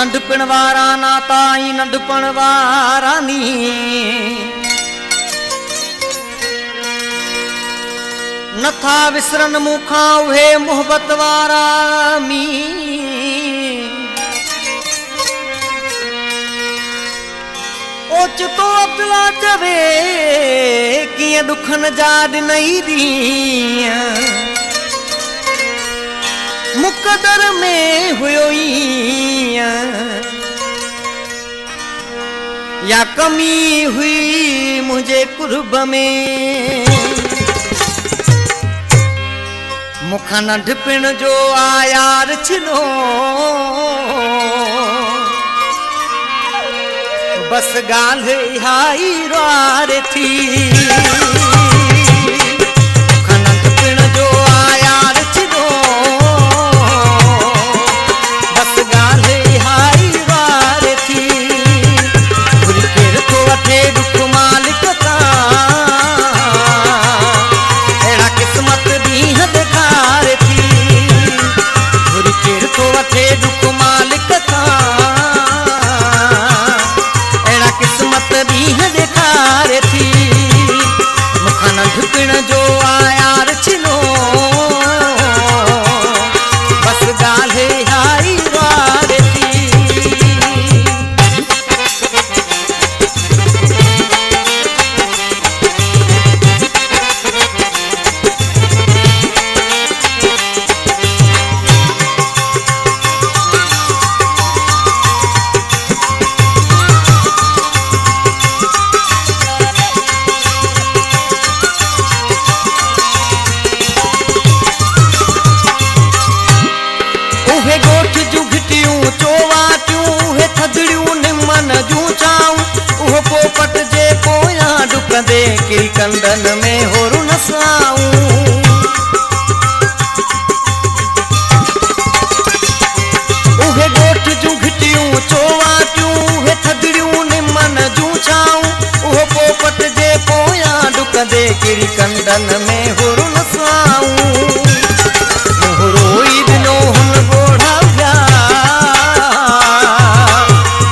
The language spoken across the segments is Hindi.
नंढपण वारा नाता ई नंढपण वारा नी नथा विसरन मुखा उहे मोहब्बत वारा मी ओच तो अबला चवे किए दुखन जाड नहीं दी मुकदर में हुयो या कमी हुई मुझे कुर्ब में मुखा नंढपिण जो आयार छिनो बस गाल हाई रार थी मुखा नंढपिण जो आयार छिनो बस गाल हाई रार थी घुरी केर तो वठे दुख मालिक का अहिड़ा किस्मत ॾींहं ॾेखारे थी घुरी केर तो वठे दुख मालिक का अहिड़ा किस्मत ॾींहं ॾेखारे थी मुखा नंढपिण जो आयार छिनो बस ॻाल्हि हाई वार थी गोठ जूं घिटियूं चोवाटियूं हे थदड़ियूं निमन जूं चाऊं उहो पोपट जे पोयां डुकंदे किरी कंदन में होरू नसाऊं उहे गोठ जूं घिटियूं चोवाटियूं हे थदड़ियूं निमन जूं चाऊं उहो पोपट जे पोयां डुकंदे किरी कंदन में होरू नसाऊं रोई दिनो हुन गोढ़ा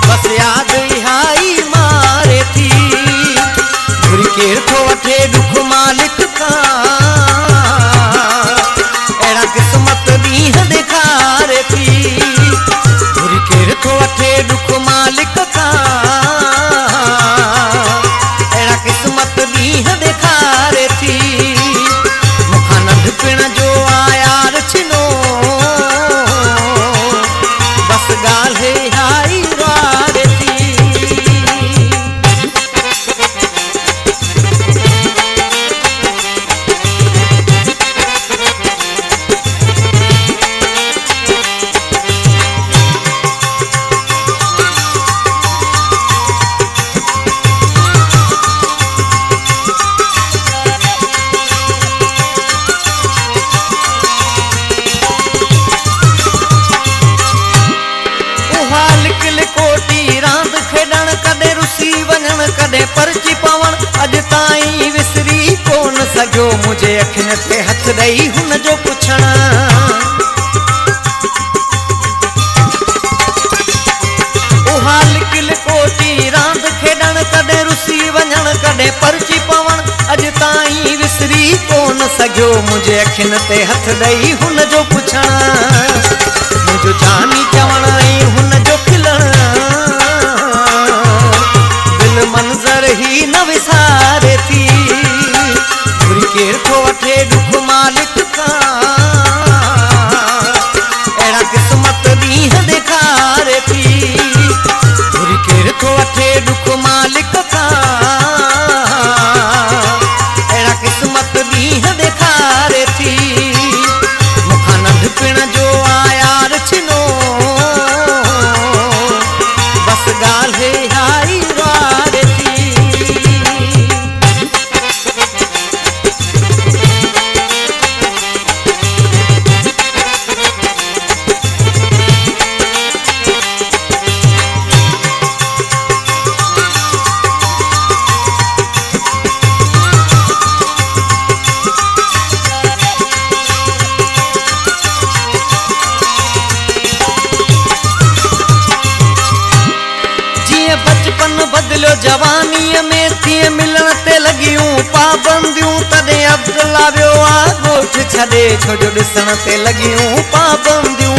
बस याद हाई मारे थी घुरी केर थो वठे दुख मालिक का अहिड़ा किस्मत ॾींहं ॾेखारे थी घुरी केर थो वठे दुख मालिक का अहिड़ा किस्मत ॾींहं ॾेखारे थी मुखा नंढपिण जो आयार छिनो बस ॻाल्हि हाई वार थी कॾहिं परची पवण अॼु ताईं विसरी कोन सघियो मुंहिंजे अखियुनि ते हथ ॾेई हुन जो पुछण उहा लिकिल कोटी रांदि खेॾण कॾहिं रुसी वञण कॾहिं परची पवण अॼु ताईं विसरी कोन सघियो मुंहिंजे अखियुनि ते हथ ॾेई हुन जो पुछण मुंहिंजो जानी चवण ऐं हुन जो खिलण मंज़र ही न विसारे थी घुरी केर थो वठे दुख मालिक का अहिड़ा किस्मत ॾींहं ॾेखारे थी घुरी केर थो वठे दुख मालिक का अहिड़ा किस्मत ॾींहं ॾेखारे थी मुखा नंढपिण जो आयार छिनो जवानीअ में तीअं मिलण ते लॻियूं पाबंदियूं तॾहिं अब्दुल्ला वियो आ ॻोठ छॾे छो जो ॾिसण ते लॻियूं पाबंदियूं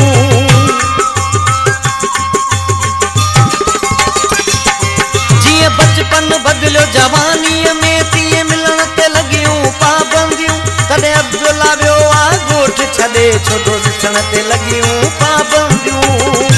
जीअं बचपन बदिलियो जवानीअ में तीअं मिलण ते लॻियूं पाबंदियूं तॾहिं अब्दुल्ला वियो आ ॻोठ छॾे छो जो ॾिसण ते लॻियूं पाबंदियूं